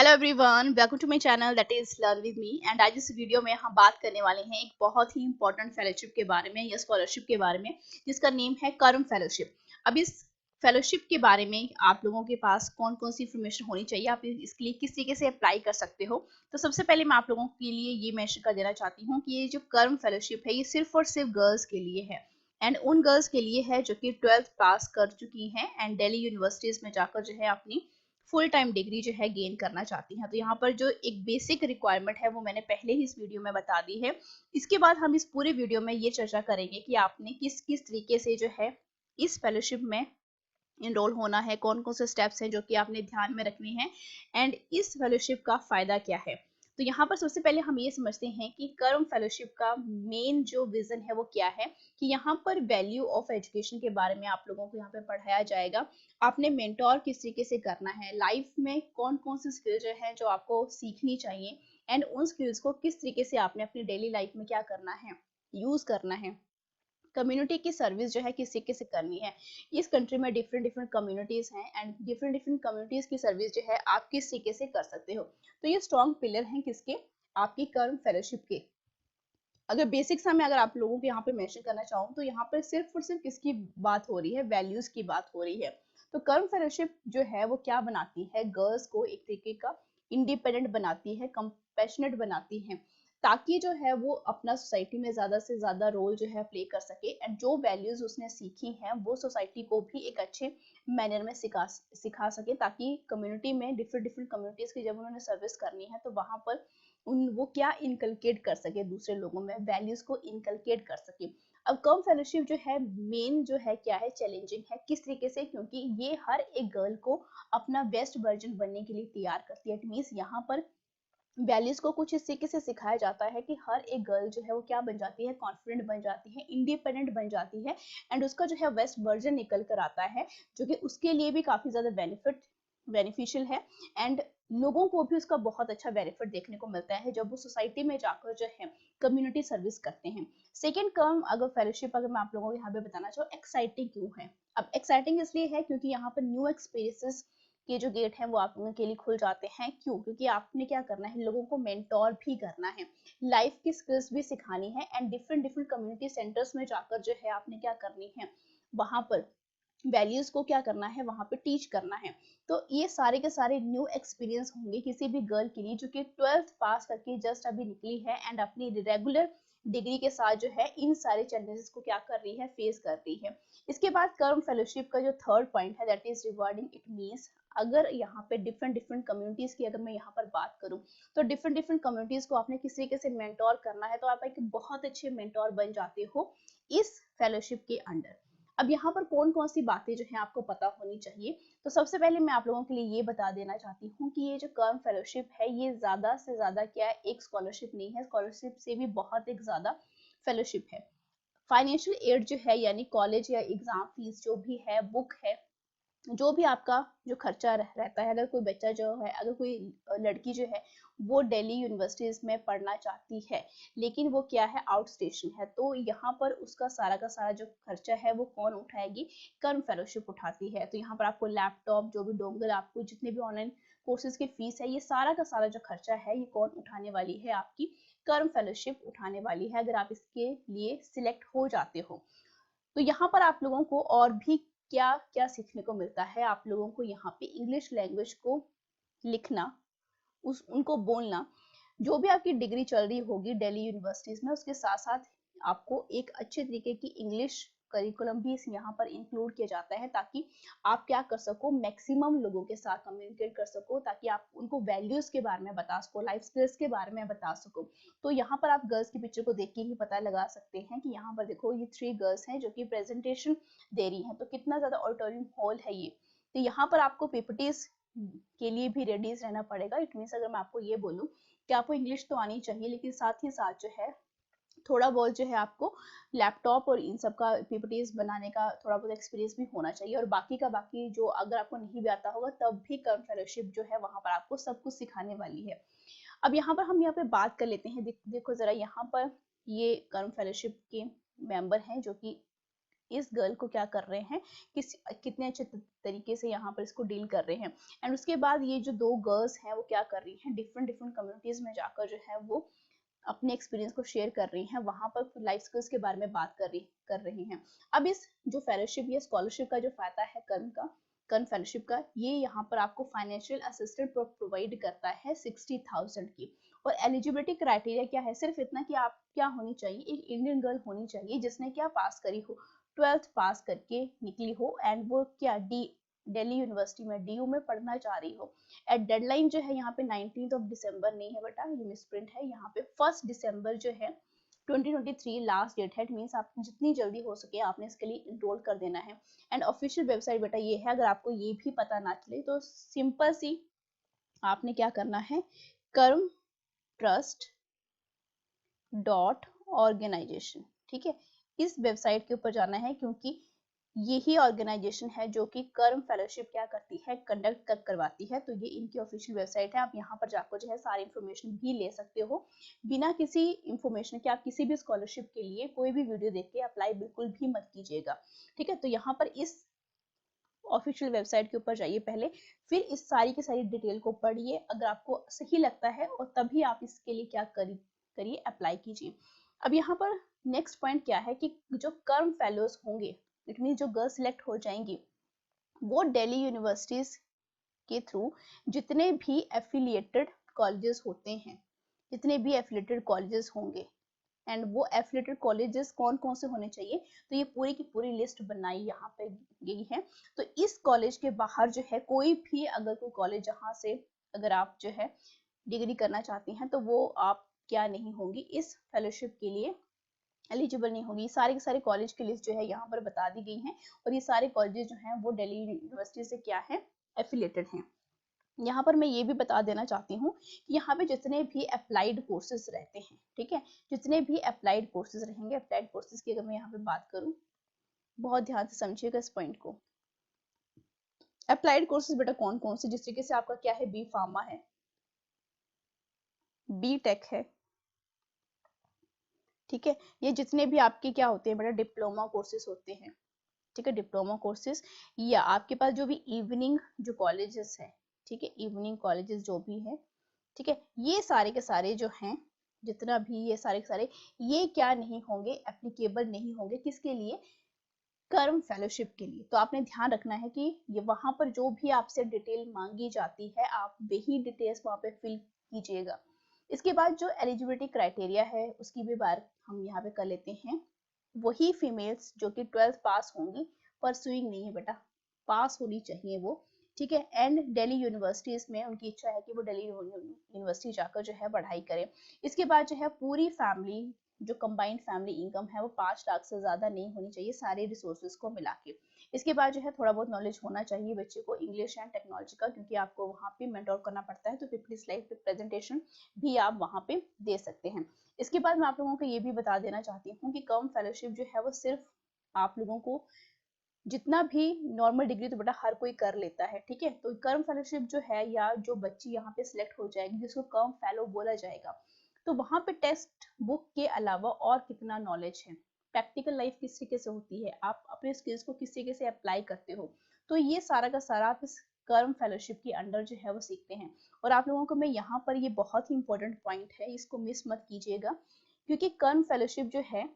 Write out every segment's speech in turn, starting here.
Hello everyone, welcome to my channel that is learn with me. And आज इस video में हम बात करने वाले हैं एक बहुत ही इंपॉर्टेंट फेलोशिप के बारे में या स्कॉलरशिप के बारे में, जिसका नेम है कर्म फेलोशिप। अब इस फेलोशिप के बारे में आप लोगों के पास कौन कौन सी इंफॉर्मेशन होनी चाहिए, आप इसके लिए किस तरीके से अप्लाई कर सकते हो। तो सबसे पहले मैं आप लोगों के लिए ये मेंशन कर देना चाहती हूँ कि ये जो कर्म फेलोशिप है ये सिर्फ और सिर्फ गर्ल्स के लिए है एंड उन गर्ल्स के लिए है जो कि 12th पास कर चुकी हैं एंड दिल्ली यूनिवर्सिटीज में जाकर जो है अपनी फुल टाइम डिग्री जो है गेन करना चाहती हैं। तो यहाँ पर जो एक बेसिक रिक्वायरमेंट है वो मैंने पहले ही इस वीडियो में बता दी है। इसके बाद हम इस पूरे वीडियो में ये चर्चा करेंगे कि आपने किस किस तरीके से जो है इस फेलोशिप में इनरोल होना है, कौन कौन से स्टेप्स हैं जो कि आपने ध्यान में रखने हैं एंड इस फेलोशिप का फायदा क्या है। तो यहाँ पर सबसे पहले हम ये समझते हैं कि कर्म फेलोशिप का मेन जो विजन है वो क्या है, कि यहाँ पर वैल्यू ऑफ एजुकेशन के बारे में आप लोगों को यहाँ पे पढ़ाया जाएगा। आपने मेंटोर किस तरीके से करना है, लाइफ में कौन कौन सी स्किल्स जो है जो आपको सीखनी चाहिए एंड उन स्किल्स को किस तरीके से आपने अपनी डेली लाइफ में क्या करना है, यूज करना है। कम्युनिटी की सर्विस जो है किस तरीके से करनी है। इस कंट्री में डिफरेंट डिफरेंट कम्युनिटीज हैं एंड डिफरेंट डिफरेंट कम्युनिटीज की सर्विस जो है आप किस तरीके से कर सकते हो। तो ये स्ट्रॉन्ग पिलर हैं किसके, आपकी कर्म फेलोशिप के। अगर बेसिक सा मैं अगर आप लोगों को यहाँ पे मेंशन करना चाहूँ तो यहाँ पर सिर्फ और सिर्फ किसकी बात हो रही है, वैल्यूज की बात हो रही है। तो कर्म फेलोशिप जो है वो क्या बनाती है, गर्ल्स को एक तरीके का इंडिपेंडेंट बनाती है, कंपैशनेट बनाती है, ताकि जो है वो अपना सोसाइटी में ज्यादा से ज्यादा रोल जो है प्ले कर सके एंड जो वैल्यूज उसने सीखी हैं वो सोसाइटी को भी एक अच्छे मैनर में सिखा सके, ताकि कम्युनिटी में डिफरेंट डिफरेंट कम्युनिटीज की जब उन्होंने सर्विस करनी है तो वहां पर उन वो क्या इनकलकेट कर सके, दूसरे लोगों में वैल्यूज को इनकलकेट कर सके। अब कर्म फेलोशिप जो है मेन जो है क्या है, चैलेंजिंग है। किस तरीके से, क्योंकि ये हर एक गर्ल को अपना बेस्ट वर्जन बनने के लिए तैयार करती है। इट मींस यहाँ पर वैल्यूज को कुछ इस तरीके से सिखाया जाता है कि हर एक गर्ल जो है वो क्या बन जाती है, कॉन्फिडेंट बन जाती है, इंडिपेंडेंट बन जाती है एंड उसका जो है बेस्ट वर्जन निकल कर आता है, जो कि उसके लिए भी काफी ज्यादा बेनिफिशियल है एंड लोगों को भी उसका बहुत अच्छा बेनिफिट देखने को मिलता है जब वो सोसाइटी में जाकर जो है कम्युनिटी सर्विस करते हैं। सेकेंड कर्म अगर फेलोशिप अगर मैं आप लोगों को यहाँ पे बताना चाहूँ, एक्साइटिंग क्यों है। अब एक्साइटिंग इसलिए है क्योंकि यहाँ पर न्यू एक्सपीरियंसेस के जो गेट हैं वो आप लोगों के लिए खुल जाते हैं। क्यों? क्योंकि आपने क्या करना है, लोगों को मेंटोर भी करना है, लाइफ की स्किल्स भी सिखानी है and different different community centres में जाकर जो है आपने क्या करनी है, वहां पर वैल्यूज को क्या करना है, वहां पे टीच करना है। तो ये सारे के सारे न्यू एक्सपीरियंस होंगे किसी भी गर्ल के लिए जो कि 12th पास करके जस्ट अभी निकली है एंड अपनी रेगुलर डिग्री के साथ जो है इन सारे चैलेंजेस को क्या कर रही है, फेस कर रही है। इसके बाद कर्म फेलोशिप का जो थर्ड पॉइंट है that is rewarding. It means अगर यहाँ पे डिफरेंट डिफरेंट कम्युनिटीज की अगर मैं यहाँ पर बात करूँ तो डिफरेंट डिफरेंट कम्युनिटीज को आपने किसी तरीके से मेंटोर करना है, तो आप एक बहुत अच्छे मेंटोर बन जाते हो इस फेलोशिप के अंडर। अब यहाँ पर कौन कौन सी बातें जो है आपको पता होनी चाहिए। तो सबसे पहले मैं आप लोगों के लिए ये बता देना चाहती हूँ कि ये जो कर्म फेलोशिप है ये ज्यादा से ज्यादा क्या है, एक स्कॉलरशिप नहीं है, स्कॉलरशिप से भी बहुत एक ज्यादा फेलोशिप है। फाइनेंशियल एड जो है यानी कॉलेज या एग्जाम फीस जो भी है, बुक है, जो भी आपका जो खर्चा रहता है, अगर कोई बच्चा जो है, अगर कोई लड़की जो है वो दिल्ली यूनिवर्सिटीज में पढ़ना चाहती है लेकिन वो क्या है, आउट स्टेशन है, तो यहाँ पर उसका सारा का सारा जो खर्चा है वो कौन उठाएगी, कर्म फेलोशिप उठाती है। तो यहाँ पर आपको लैपटॉप, जो भी डोंगल, आपको जितने भी ऑनलाइन कोर्सेज की फीस है, ये सारा का सारा जो खर्चा है ये कौन उठाने वाली है, आपकी कर्म फेलोशिप उठाने वाली है, अगर आप इसके लिए सिलेक्ट हो जाते हो। तो यहाँ पर आप लोगों को और भी क्या क्या सीखने को मिलता है, आप लोगों को यहाँ पे इंग्लिश लैंग्वेज को लिखना, उनको बोलना, जो भी आपकी डिग्री चल रही होगी दिल्ली यूनिवर्सिटीज में उसके साथ साथ आपको एक अच्छे तरीके की इंग्लिश करिकुलम भी यहाँ पर इंक्लूड किया जाता है, ताकि आप क्या कर सको, मैक्सिमम लोगों के साथ कम्युनिकेट कर सको, ताकि आप उनको वैल्यूज के बारे में बता सको, लाइफ स्किल्स के बारे में बता सको। तो यहाँ पर आप गर्ल्स की पिक्चर को देख के ही पता लगा सकते हैं कि यहाँ पर देखो ये 3 गर्ल्स हैं जो कि प्रेजेंटेशन दे रही हैं, तो कितना ज्यादा ऑडिटोरियम हॉल है ये। तो यहाँ पर आपको पीपीटीज के लिए भी रेडीज रहना पड़ेगा। इट मीन्स अगर मैं आपको ये बोलूँ कि आपको इंग्लिश तो आनी चाहिए लेकिन साथ ही साथ जो है थोड़ा बहुत जो है आपको लैपटॉप और इन सब का पीपीटीज बनाने का थोड़ा बहुत एक्सपीरियंस भी होना चाहिए, और बाकी का बाकी जो अगर आपको नहीं भी आता होगा तब भी कर्म फेलोशिप जो है वहां पर आपको सब कुछ सिखाने वाली है। अब यहाँ पर हम यहाँ पे बात कर लेते हैं, देखो जरा यहाँ पर ये कर्म फेलोशिप के मेंबर हैं जो कि इस गर्ल को क्या कर रहे हैं, कितने अच्छे तरीके से यहाँ पर इसको डील कर रहे हैं। एंड उसके बाद ये जो 2 गर्ल्स हैं वो क्या कर रही हैं, डिफरेंट डिफरेंट कम्युनिटीज में जाकर जो है वो अपने एक्सपीरियंस को शेयर कर रही हैं, वहां पर लाइफ स्किल्स के बारे में बात कर रही हैं। अब इस जो फेलोशिप या स्कॉलरशिप का जो फायदा है कर्ण फेलोशिप का, ये यहाँ पर आपको फाइनेंशियल असिस्टेंट प्रोवाइड करता है 60,000 की। और एलिजिबिलिटी क्राइटेरिया क्या है, सिर्फ इतना कि आप क्या होनी चाहिए, एक इंडियन गर्ल होनी चाहिए जिसने क्या पास करी हो, 12th पास करके निकली हो, एंड वो क्या दिल्ली यूनिवर्सिटी में DU में पढ़ना चाह रही हो। एट डेडलाइन जो है यहाँ पे 19 दिसंबर नहीं है बेटा, ये मिसप्रिंट है, यहाँ पे 1 दिसंबर जो है 2023 लास्ट डेट है। मींस आप जितनी जल्दी हो सके आपने इसके लिए इनरोल कर देना है। एंड ऑफिशियल वेबसाइट बेटा ये है, अगर आपको ये भी पता ना चले तो सिंपल सी आपने क्या करना है, कर्म ट्रस्ट .ऑर्गेनाइजेशन, ठीक है, इस वेबसाइट के ऊपर जाना है, क्योंकि यही ऑर्गेनाइजेशन है जो कि कर्म फेलोशिप क्या करती है, कंडक्ट करवाती है। तो ये इनकी ऑफिशियल वेबसाइट है, आप यहाँ पर जाकर जो है सारी इंफॉर्मेशन भी ले सकते हो। बिना किसी इंफॉर्मेशन के आप किसी भी स्कॉलरशिप के लिए कोई भी वीडियो देख के अप्लाई बिल्कुल भी मत कीजिएगा, ठीक है। तो यहाँ पर इस ऑफिशियल वेबसाइट के ऊपर जाइए पहले, फिर इस सारी की सारी डिटेल को पढ़िए, अगर आपको सही लगता है और तभी आप इसके लिए क्या करिए, अप्लाई कीजिए। अब यहाँ पर नेक्स्ट पॉइंट क्या है कि जो कर्म फेलोज होंगे, इट मीन जो गर्ल सिलेक्ट हो जाएंगी, वो दिल्ली यूनिवर्सिटीज के थ्रू जितने भी एफिलिएटेड कॉलेजेस होते हैं, जितने भी एफिलिएटेड कॉलेजेस होंगे, एंड वो एफिलिएटेड कॉलेजेस कौन कौन से होने चाहिए, तो ये पूरी की पूरी लिस्ट बनाई यहाँ पे गई है। तो इस कॉलेज के बाहर जो है कोई भी अगर कोई कॉलेज जहाँ से अगर आप जो है डिग्री करना चाहती हैं, तो वो आप क्या नहीं होंगी, इस फेलोशिप के लिए एलिजिबल नहीं होगी। सारे के सारे कॉलेज की लिस्ट जो है यहाँ पर बता दी गई है, और ये सारे कॉलेजेस जो हैं वो दिल्ली यूनिवर्सिटी से क्या है, एफिलिएटेड हैं। यहाँ पर मैं ये भी बता देना चाहती हूँ कि यहाँ पे जितने भी अप्लाइड कोर्सेज रहते हैं, ठीक है, जितने भी अप्लाइड कोर्सेज रहेंगे, अप्लाइड कोर्सेज की अगर मैं यहाँ पे बात करूँ, बहुत ध्यान से समझिएगा इस पॉइंट को। अप्लाइड कोर्सेज बेटा कौन कौन से, जिस तरीके से आपका क्या है, बी फार्मा है, बी टेक है, ठीक है, ये जितने भी आपके क्या होते हैं बेटा, डिप्लोमा कोर्सेज होते हैं, ठीक है, डिप्लोमा कोर्सेज, या आपके पास जो भी इवनिंग जो कॉलेजेस है, ठीक है, इवनिंग कॉलेजेस जो भी है, ठीक है, ये सारे के सारे जो हैं, जितना भी ये सारे के सारे, ये क्या नहीं होंगे, एप्लीकेबल नहीं होंगे, किसके लिए, कर्म फेलोशिप के लिए। तो आपने ध्यान रखना है कि ये वहां पर जो भी आपसे डिटेल मांगी जाती है, आप वही डिटेल्स वहां पे फिल कीजिएगा। इसके बाद जो एलिजिबिलिटी क्राइटेरिया है उसकी भी बात हम यहाँ पे कर लेते हैं। वही फीमेल्स जो कि 12th पास होंगी, परसुइंग नहीं है बेटा, पास होनी चाहिए वो, ठीक है। एंड दिल्ली यूनिवर्सिटीज में उनकी इच्छा है कि वो दिल्ली यूनिवर्सिटी जाकर जो है पढ़ाई करें। इसके बाद जो है पूरी फैमिली, जो कंबाइंड फैमिली इनकम है वो 5 लाख से ज्यादा नहीं होनी चाहिए, सारे रिसोर्सेज को मिला के। इसके बाद जो है थोड़ा बहुत नॉलेज होना चाहिए बच्चे को इंग्लिश एंड टेक्नोलॉजी का, क्योंकि आपको वहाँ पे मेंटोर करना पड़ता है, तो 50 स्लाइड पे प्रेजेंटेशन भी आप वहाँ पे दे सकते हैं। इसके बाद मैं आप लोगों को ये भी बता देना चाहती हूँ कि कर्म फेलोशिप जो है वो सिर्फ आप लोगों को, जितना भी नॉर्मल डिग्री तो बेटा हर कोई कर लेता है, ठीक है, तो कर्म फेलोशिप जो है, या जो बच्ची यहाँ पे सिलेक्ट हो जाएगी जिसको कर्म फेलो बोला जाएगा, तो वहां पे टेक्स्ट बुक के अलावा और कितना नॉलेज है, प्रैक्टिकल लाइफ किस तरीके से होती है, आप अपने स्किल्स को किस तरीके से अप्लाई करते हो, तो ये सारा का सारा आप इस कर्म फेलोशिप के अंडर जो है वो सीखते हैं। और आप लोगों को मैं यहाँ पर, ये बहुत ही इंपॉर्टेंट पॉइंट है, इसको मिस मत कीजिएगा, क्योंकि कर्म फेलोशिप जो है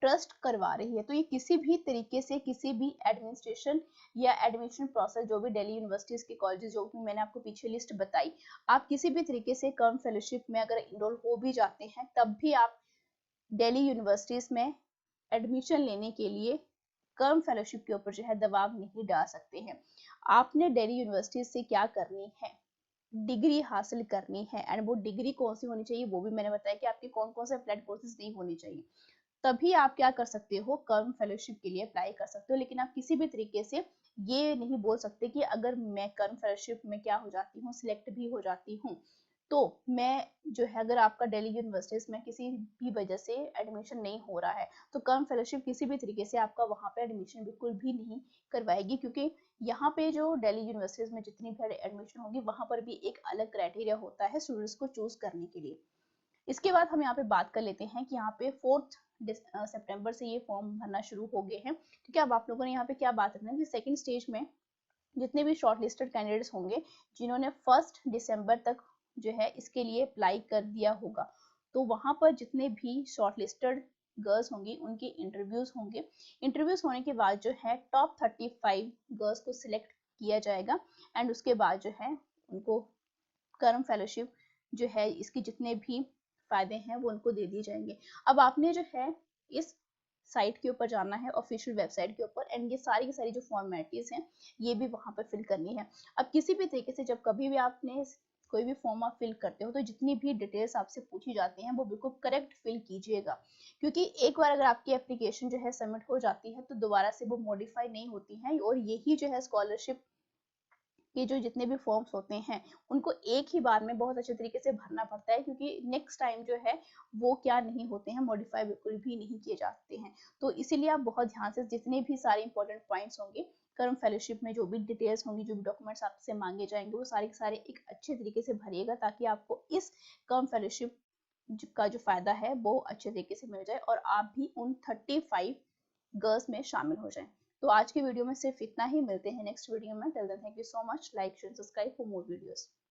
ट्रस्ट करवा रही है, तो ये किसी भी तरीके से किसी भी एडमिनिस्ट्रेशन या एडमिशन प्रोसेस, जो भी दिल्ली यूनिवर्सिटीज के कॉलेजेस जो भी मैंने आपको पीछे लिस्ट बताई, आप किसी भी तरीके से कर्म फेलोशिप में अगर इनरोल हो भी जाते हैं, तब भी आप दिल्ली यूनिवर्सिटीज में एडमिशन लेने के लिए कर्म फेलोशिप के ऊपर जो है दबाव नहीं डाल सकते हैं। आपने दिल्ली यूनिवर्सिटी से क्या करनी है, डिग्री हासिल करनी है, एंड वो डिग्री कौन सी होनी चाहिए वो भी मैंने बताया कि आपके कौन कौन से अप्लाइड कोर्सेज नहीं होने चाहिए, तभी आप क्या कर सकते हो, कर्म फेलोशिप के लिए अप्लाई कर सकते हो। लेकिन आप किसी भी तरीके से ये नहीं बोल सकते कि अगर मैं कर्म फेलोशिप में क्या हो जाती हूँ, सिलेक्ट भी हो जाती हूँ, तो मैं जो है, अगर आपका दिल्ली यूनिवर्सिटीज में किसी भी वजह से एडमिशन नहीं हो रहा है, तो कर्म फेलोशिप किसी भी तरीके से आपका वहां पे एडमिशन बिल्कुल भी नहीं करवाएगी, क्योंकि यहाँ पे जो दिल्ली यूनिवर्सिटीज में जितनी भी एडमिशन होगी, वहां पर भी एक अलग क्राइटेरिया होता है स्टूडेंट्स को चूज करने के लिए। इसके बाद हम यहाँ पे बात कर लेते हैं कि यहाँ पे 4 सितंबर से ये फॉर्म भरना शुरू हो गए हैं। ठीक है, अब आप लोगों ने यहाँ पे क्या बात रखना है कि सेकंड स्टेज में जितने भी शॉर्ट लिस्टेड कैंडिडेट्स होंगे जिन्होंने 1 दिसंबर तक जो है इसके लिए अप्लाई कर दिया होगा, तो वहां पर जितने भी शॉर्ट लिस्टेड गर्ल्स होंगी उनके इंटरव्यूज होंगे। इंटरव्यूज होने के बाद जो है टॉप 35 गर्ल्स को सिलेक्ट किया जाएगा एंड उसके बाद जो है उनको कर्म फेलोशिप जो है इसके जितने भी फायदे हैं वो उनको दे दिए जाएंगे। अब आपने जो है इस साइट के ऊपर जाना है, ऑफिशियल वेबसाइट के ऊपर, एंड ये सारी की सारी जो फॉर्मेलिटीज हैं ये भी वहां पर फिल करनी है। अब किसी भी तरीके से जब कभी भी आपने कोई भी फॉर्म आप फिल करते हो तो जितनी भी डिटेल्स आपसे पूछी जाती हैं वो बिल्कुल करेक्ट फिल कीजिएगा, क्योंकि एक बार अगर आपकी एप्लीकेशन जो है सबमिट हो जाती है तो दोबारा से वो मॉडिफाई नहीं होती है, और यही जो है स्कॉलरशिप ये जो जितने भी फॉर्म्स होते हैं उनको एक ही बार में बहुत अच्छे तरीके से भरना पड़ता है, क्योंकि नेक्स्ट टाइम जो है वो क्या नहीं होते हैं, मॉडिफाई बिल्कुल भी नहीं किए जाते हैं। तो इसीलिए आप बहुत ध्यान से जितने भी सारे इंपॉर्टेंट पॉइंट्स होंगे कर्म फेलोशिप में, जो भी डिटेल्स होंगी, जो भी डॉक्यूमेंट्स आपसे मांगे जाएंगे, वो सारे के सारे एक अच्छे तरीके से भरिएगा ताकि आपको इस कर्म फेलोशिप का जो फायदा है वो अच्छे तरीके से मिल जाए और आप भी उन 35 गर्ल्स में शामिल हो जाएं। तो आज की वीडियो में सिर्फ इतना ही, मिलते हैं नेक्स्ट वीडियो में। Till then thank you so much, like share subscribe for more videos.